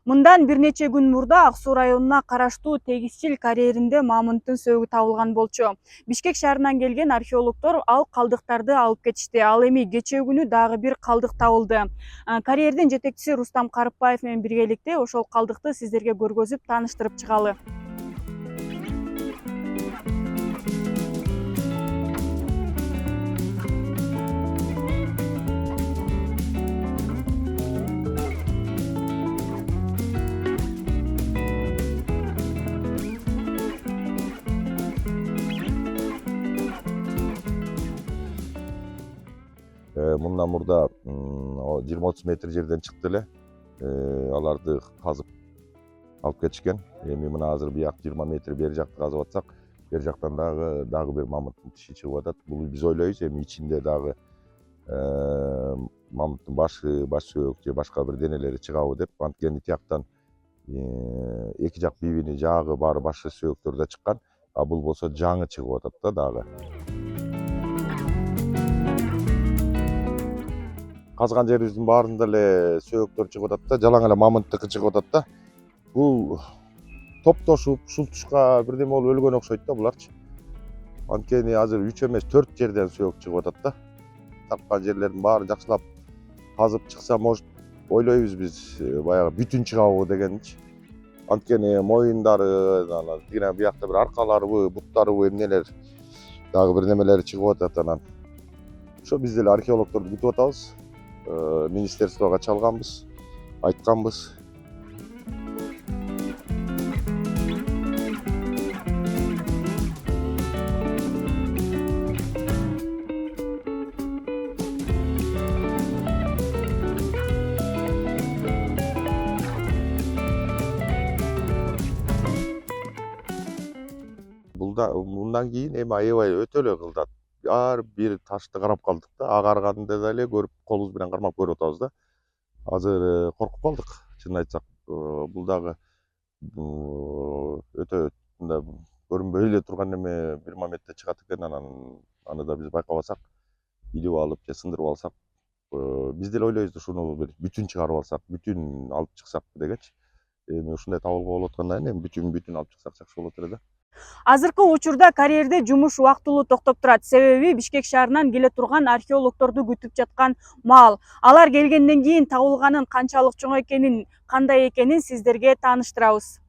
Мындан бир нече күн мурда Ак Суу районуна караштуу Тегисчил карьеринде мамонттун сөөгү табылган болчу. Бишкек шаарынан келген археологдор ал калдыктарды алып кетишти. Ал эми кечээ күнү дагы бир калдык табылды. Карьердин жетекчиси Рустам Карыпбаев менен биргеликте ошол калдыкты сиздерге көргөзүп тааныштырып чыгалы. Мындан мурда 20-30 метр жерден чыкты эле. Аларды казып алып кетишкен. Эми мына азыр бияк 20 метр бери жакты казып атсак, бери жактан дагы бир мамонттун тиши чыгып атат. Бул биз ойлойбуз эми ичинде дагы мамонттун башы, баш сөөк же башка бир денелери чыгабы деп. Анткени тияктан эки жак бибини жагы баары башы сөөктөр да чыккан. А бул болсо жаңы чыгып атат да дагы. Казган жерибиздин баарында эле сөөктөр чыгып атат да, жалаң эле мамонттуку чыгып атат да. Бул топтошуп, ушултушка бирдеме болуп өлгөн окшойт да буларчы. Анткени азыр 3 эмес 4 жерден сөөк чыгып атат да. Тапкан жерлердин баарын жакшылап казып чыкса, может, ойлойбуз биз баягы бүтүн чыгабы дегенчи. Анткени моюндары, тигине биякта бир аркаларыбы, буттарыбы эмнелер дагы бир немелери чыгып атат анан. Ошо биз деле археологдорду күтүп атабыз. Министерствого чалганбыз, айтканбыз. Мындан кийин эми аябай өтө эле кылдат. Ар бир ташты карап калдык да, агарганда да эле көрүп, колубуз менен кармап көрүп атабыз да. Азыр коркуп калдык, чынын айтсак. Бул дагы өтө мындай көрүнбөй эле турган неме бир моментте чыгат экен, анан аны да биз байкабасак, илип алып же сындырып алсак, биз деле ойлойбуз ушуну бир бүтүн чыгарып алсак, бүтүн алып чыксак дегенчи. Эми ушундай табылга болуп аткандан кийин эми бүтүн алып чыксак жакшы болот эле да. Азыркы учурда карьерде жумуш убактылуу токтоп турат. Себеби Бишкек шаарынан келе турган археологдорду күтүп жаткан маал. Алар келгенден кийин табылганын канчалык чоң экенин, кандай экенин сиздерге тааныштырабыз.